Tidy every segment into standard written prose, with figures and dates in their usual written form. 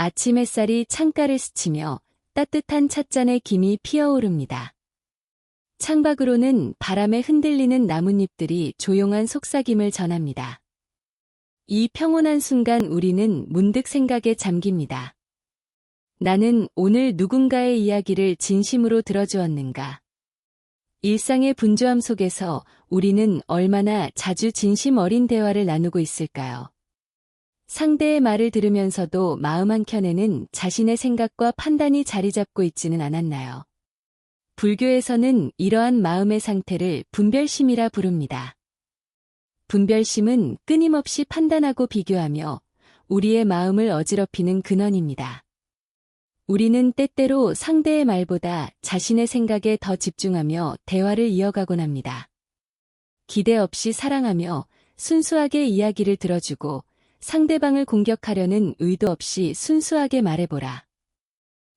아침 햇살이 창가를 스치며 따뜻한 찻잔에 김이 피어오릅니다. 창밖으로는 바람에 흔들리는 나뭇잎들이 조용한 속삭임을 전합니다. 이 평온한 순간 우리는 문득 생각에 잠깁니다. 나는 오늘 누군가의 이야기를 진심으로 들어주었는가? 일상의 분주함 속에서 우리는 얼마나 자주 진심 어린 대화를 나누고 있을까요? 상대의 말을 들으면서도 마음 한켠에는 자신의 생각과 판단이 자리 잡고 있지는 않았나요? 불교에서는 이러한 마음의 상태를 분별심이라 부릅니다. 분별심은 끊임없이 판단하고 비교하며 우리의 마음을 어지럽히는 근원입니다. 우리는 때때로 상대의 말보다 자신의 생각에 더 집중하며 대화를 이어가곤 합니다. 기대 없이 사랑하며 순수하게 이야기를 들어주고 상대방을 공격하려는 의도 없이 순수하게 말해보라.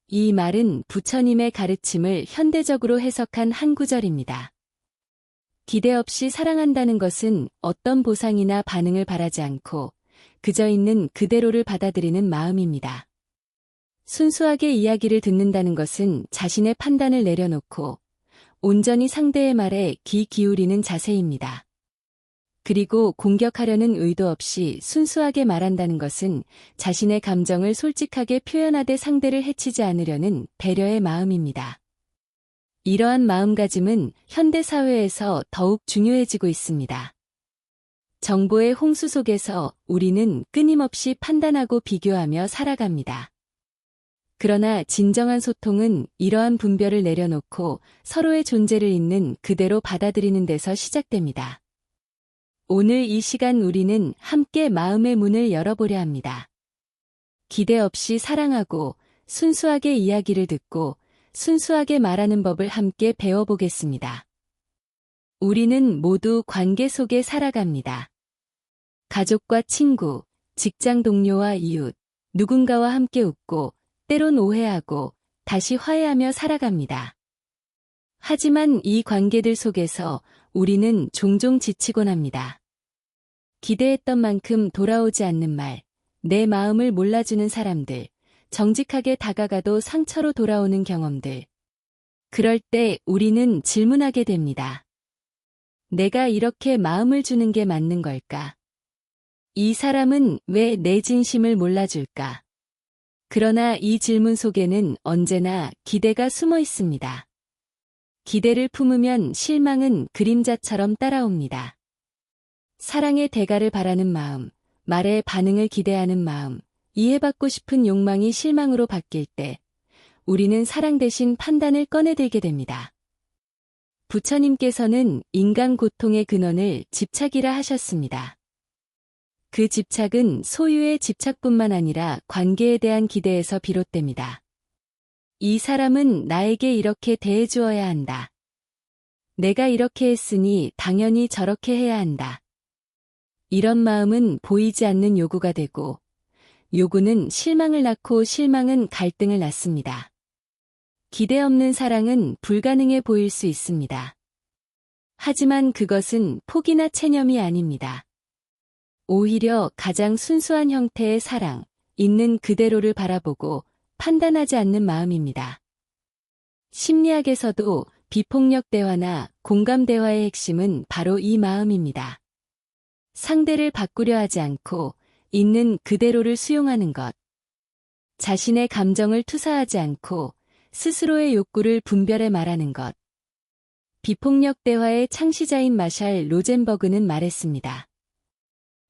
이 말은 부처님의 가르침을 현대적으로 해석한 한 구절입니다. 기대 없이 사랑한다는 것은 어떤 보상이나 반응을 바라지 않고 그저 있는 그대로를 받아들이는 마음입니다. 순수하게 이야기를 듣는다는 것은 자신의 판단을 내려놓고 온전히 상대의 말에 귀 기울이는 자세입니다. 그리고 공격하려는 의도 없이 순수하게 말한다는 것은 자신의 감정을 솔직하게 표현하되 상대를 해치지 않으려는 배려의 마음입니다. 이러한 마음가짐은 현대사회에서 더욱 중요해지고 있습니다. 정보의 홍수 속에서 우리는 끊임없이 판단하고 비교하며 살아갑니다. 그러나 진정한 소통은 이러한 분별을 내려놓고 서로의 존재를 있는 그대로 받아들이는 데서 시작됩니다. 오늘 이 시간 우리는 함께 마음의 문을 열어보려 합니다. 기대 없이 사랑하고 순수하게 이야기를 듣고 순수하게 말하는 법을 함께 배워보겠습니다. 우리는 모두 관계 속에 살아갑니다. 가족과 친구, 직장 동료와 이웃, 누군가와 함께 웃고 때론 오해하고 다시 화해하며 살아갑니다. 하지만 이 관계들 속에서 우리는 종종 지치곤 합니다. 기대했던 만큼 돌아오지 않는 말, 내 마음을 몰라주는 사람들, 정직하게 다가가도 상처로 돌아오는 경험들. 그럴 때 우리는 질문하게 됩니다. 내가 이렇게 마음을 주는 게 맞는 걸까? 이 사람은 왜 내 진심을 몰라줄까? 그러나 이 질문 속에는 언제나 기대가 숨어 있습니다. 기대를 품으면 실망은 그림자처럼 따라옵니다. 사랑의 대가를 바라는 마음, 말의 반응을 기대하는 마음, 이해받고 싶은 욕망이 실망으로 바뀔 때 우리는 사랑 대신 판단을 꺼내들게 됩니다. 부처님께서는 인간 고통의 근원을 집착이라 하셨습니다. 그 집착은 소유의 집착뿐만 아니라 관계에 대한 기대에서 비롯됩니다. 이 사람은 나에게 이렇게 대해주어야 한다. 내가 이렇게 했으니 당연히 저렇게 해야 한다. 이런 마음은 보이지 않는 요구가 되고 요구는 실망을 낳고 실망은 갈등을 낳습니다. 기대 없는 사랑은 불가능해 보일 수 있습니다. 하지만 그것은 포기나 체념이 아닙니다. 오히려 가장 순수한 형태의 사랑, 있는 그대로를 바라보고 판단하지 않는 마음입니다. 심리학에서도 비폭력 대화나 공감 대화의 핵심은 바로 이 마음입니다. 상대를 바꾸려 하지 않고 있는 그대로를 수용하는 것. 자신의 감정을 투사하지 않고 스스로의 욕구를 분별해 말하는 것. 비폭력 대화의 창시자인 마샬 로젠버그는 말했습니다.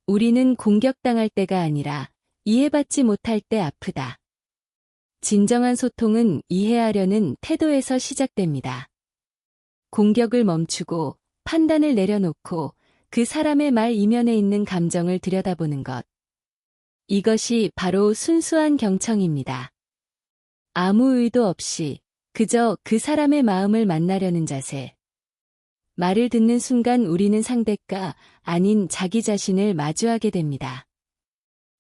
우리는 공격당할 때가 아니라 이해받지 못할 때 아프다. 진정한 소통은 이해하려는 태도에서 시작됩니다. 공격을 멈추고 판단을 내려놓고 그 사람의 말 이면에 있는 감정을 들여다보는 것. 이것이 바로 순수한 경청입니다. 아무 의도 없이 그저 그 사람의 마음을 만나려는 자세. 말을 듣는 순간 우리는 상대가 아닌 자기 자신을 마주하게 됩니다.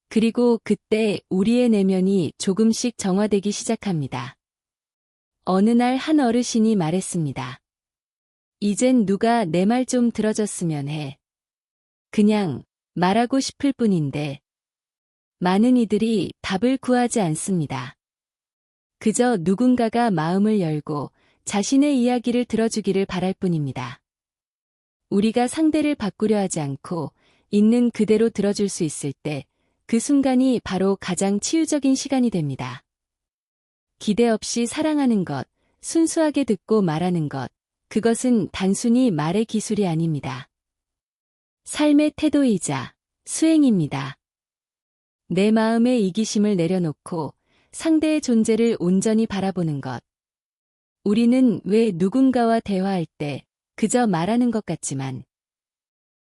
그리고 그때 우리의 내면이 조금씩 정화되기 시작합니다. 어느 날 한 어르신이 말했습니다. 이젠 누가 내 말 좀 들어줬으면 해. 그냥 말하고 싶을 뿐인데. 많은 이들이 답을 구하지 않습니다. 그저 누군가가 마음을 열고 자신의 이야기를 들어주기를 바랄 뿐입니다. 우리가 상대를 바꾸려 하지 않고 있는 그대로 들어줄 수 있을 때 그 순간이 바로 가장 치유적인 시간이 됩니다. 기대 없이 사랑하는 것, 순수하게 듣고 말하는 것, 그것은 단순히 말의 기술이 아닙니다. 삶의 태도이자 수행입니다. 내 마음의 이기심을 내려놓고 상대의 존재를 온전히 바라보는 것. 우리는 왜 누군가와 대화할 때 그저 말하는 것 같지만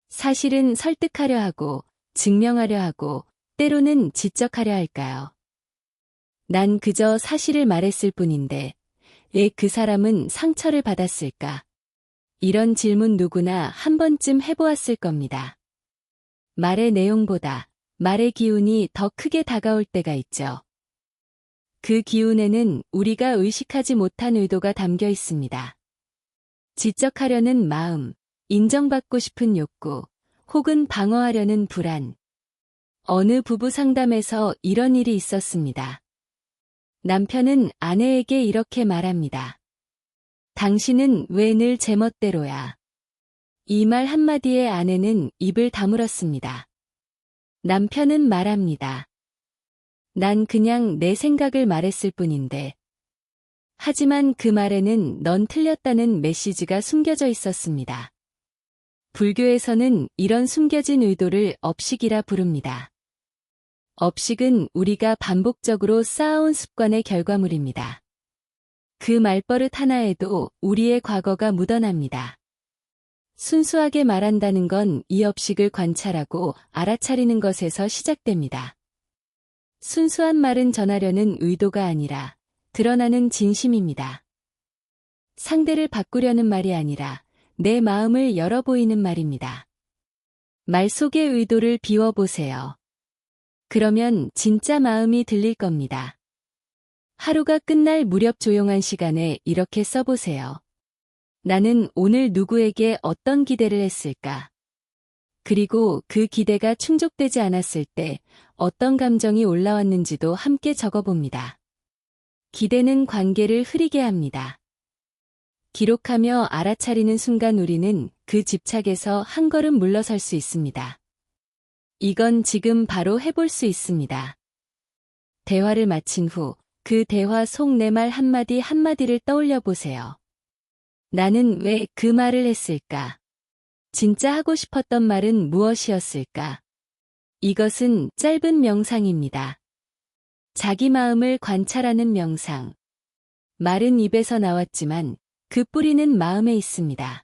사실은 설득하려 하고 증명하려 하고 때로는 지적하려 할까요? 난 그저 사실을 말했을 뿐인데 왜 그 사람은 상처를 받았을까? 이런 질문 누구나 한 번쯤 해보았을 겁니다. 말의 내용보다 말의 기운이 더 크게 다가올 때가 있죠. 그 기운에는 우리가 의식하지 못한 의도가 담겨 있습니다. 지적하려는 마음, 인정받고 싶은 욕구, 혹은 방어하려는 불안. 어느 부부 상담에서 이런 일이 있었습니다. 남편은 아내에게 이렇게 말합니다. 당신은 왜 늘 제멋대로야? 이 말 한마디에 아내는 입을 다물었습니다. 남편은 말합니다. 난 그냥 내 생각을 말했을 뿐인데. 하지만 그 말에는 넌 틀렸다는 메시지가 숨겨져 있었습니다. 불교에서는 이런 숨겨진 의도를 업식이라 부릅니다. 업식은 우리가 반복적으로 쌓아온 습관의 결과물입니다. 그 말버릇 하나에도 우리의 과거가 묻어납니다. 순수하게 말한다는 건 이 업식을 관찰하고 알아차리는 것에서 시작됩니다. 순수한 말은 전하려는 의도가 아니라 드러나는 진심입니다. 상대를 바꾸려는 말이 아니라 내 마음을 열어 보이는 말입니다. 말 속의 의도를 비워보세요. 그러면 진짜 마음이 들릴 겁니다. 하루가 끝날 무렵 조용한 시간에 이렇게 써보세요. 나는 오늘 누구에게 어떤 기대를 했을까? 그리고 그 기대가 충족되지 않았을 때 어떤 감정이 올라왔는지도 함께 적어봅니다. 기대는 관계를 흐리게 합니다. 기록하며 알아차리는 순간 우리는 그 집착에서 한 걸음 물러설 수 있습니다. 이건 지금 바로 해볼 수 있습니다. 대화를 마친 후 그 대화 속 내 말 한마디 한마디를 떠올려 보세요. 나는 왜 그 말을 했을까? 진짜 하고 싶었던 말은 무엇이었을까? 이것은 짧은 명상입니다. 자기 마음을 관찰하는 명상. 말은 입에서 나왔지만 그 뿌리는 마음에 있습니다.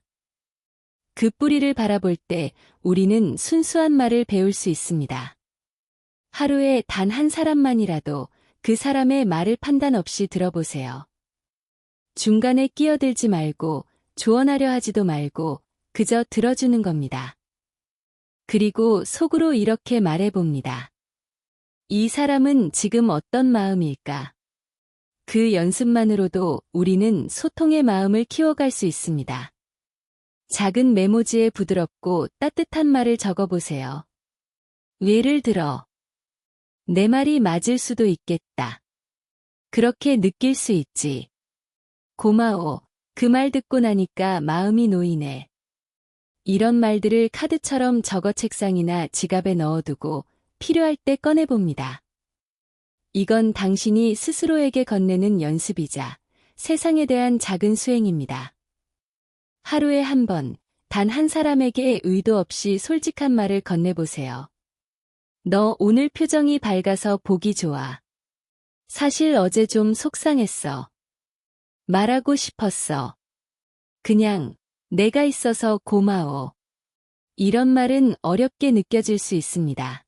그 뿌리를 바라볼 때 우리는 순수한 말을 배울 수 있습니다. 하루에 단 한 사람만이라도 그 사람의 말을 판단 없이 들어보세요. 중간에 끼어들지 말고 조언하려 하지도 말고 그저 들어주는 겁니다. 그리고 속으로 이렇게 말해봅니다. 이 사람은 지금 어떤 마음일까? 그 연습만으로도 우리는 소통의 마음을 키워갈 수 있습니다. 작은 메모지에 부드럽고 따뜻한 말을 적어보세요. 예를 들어, 내 말이 맞을 수도 있겠다. 그렇게 느낄 수 있지. 고마워. 그 말 듣고 나니까 마음이 놓이네. 이런 말들을 카드처럼 적어 책상이나 지갑에 넣어두고 필요할 때 꺼내봅니다. 이건 당신이 스스로에게 건네는 연습이자 세상에 대한 작은 수행입니다. 하루에 한 번, 단 한 사람에게 의도 없이 솔직한 말을 건네보세요. 너 오늘 표정이 밝아서 보기 좋아. 사실 어제 좀 속상했어. 말하고 싶었어. 그냥 내가 있어서 고마워. 이런 말은 어렵게 느껴질 수 있습니다.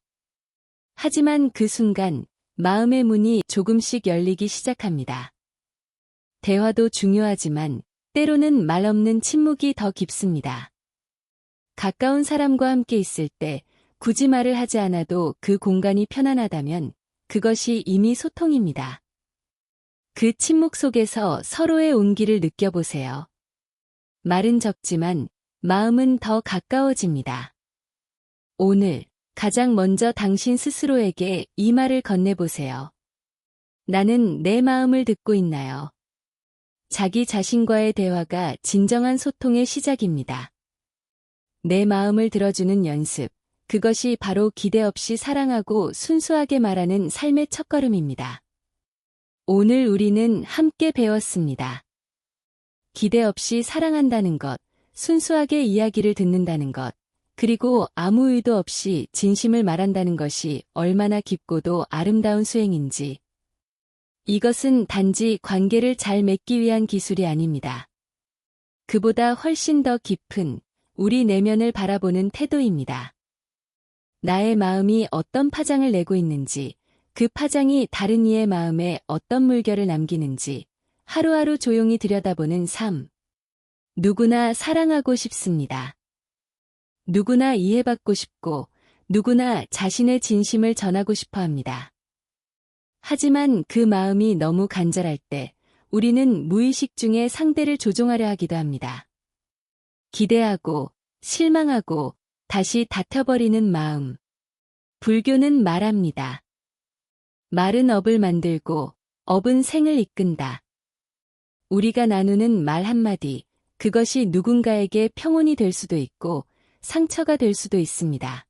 하지만 그 순간 마음의 문이 조금씩 열리기 시작합니다. 대화도 중요하지만 때로는 말 없는 침묵이 더 깊습니다. 가까운 사람과 함께 있을 때 굳이 말을 하지 않아도 그 공간이 편안하다면 그것이 이미 소통입니다. 그 침묵 속에서 서로의 온기를 느껴보세요. 말은 적지만 마음은 더 가까워집니다. 오늘 가장 먼저 당신 스스로에게 이 말을 건네보세요. 나는 내 마음을 듣고 있나요? 자기 자신과의 대화가 진정한 소통의 시작입니다. 내 마음을 들어주는 연습, 그것이 바로 기대 없이 사랑하고 순수하게 말하는 삶의 첫걸음입니다. 오늘 우리는 함께 배웠습니다. 기대 없이 사랑한다는 것, 순수하게 이야기를 듣는다는 것, 그리고 아무 의도 없이 진심을 말한다는 것이 얼마나 깊고도 아름다운 수행인지. 이것은 단지 관계를 잘 맺기 위한 기술이 아닙니다. 그보다 훨씬 더 깊은 우리 내면을 바라보는 태도입니다. 나의 마음이 어떤 파장을 내고 있는지, 그 파장이 다른 이의 마음에 어떤 물결을 남기는지 하루하루 조용히 들여다보는 삶. 누구나 사랑하고 싶습니다. 누구나 이해받고 싶고, 누구나 자신의 진심을 전하고 싶어 합니다. 하지만 그 마음이 너무 간절할 때 우리는 무의식 중에 상대를 조종하려 하기도 합니다. 기대하고, 실망하고, 다시 다퉈버리는 마음. 불교는 말합니다. 말은 업을 만들고, 업은 생을 이끈다. 우리가 나누는 말 한마디, 그것이 누군가에게 평온이 될 수도 있고, 상처가 될 수도 있습니다.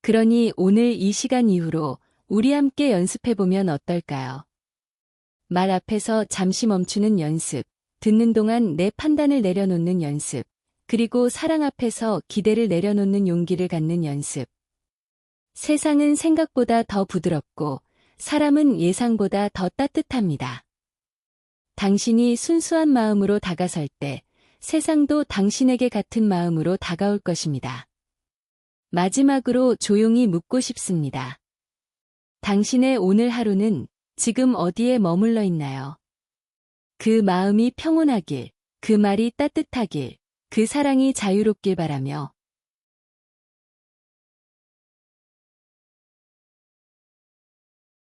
그러니 오늘 이 시간 이후로 우리 함께 연습해보면 어떨까요? 말 앞에서 잠시 멈추는 연습, 듣는 동안 내 판단을 내려놓는 연습, 그리고 사랑 앞에서 기대를 내려놓는 용기를 갖는 연습. 세상은 생각보다 더 부드럽고, 사람은 예상보다 더 따뜻합니다. 당신이 순수한 마음으로 다가설 때, 세상도 당신에게 같은 마음으로 다가올 것입니다. 마지막으로 조용히 묻고 싶습니다. 당신의 오늘 하루는 지금 어디에 머물러 있나요? 그 마음이 평온하길, 그 말이 따뜻하길, 그 사랑이 자유롭길 바라며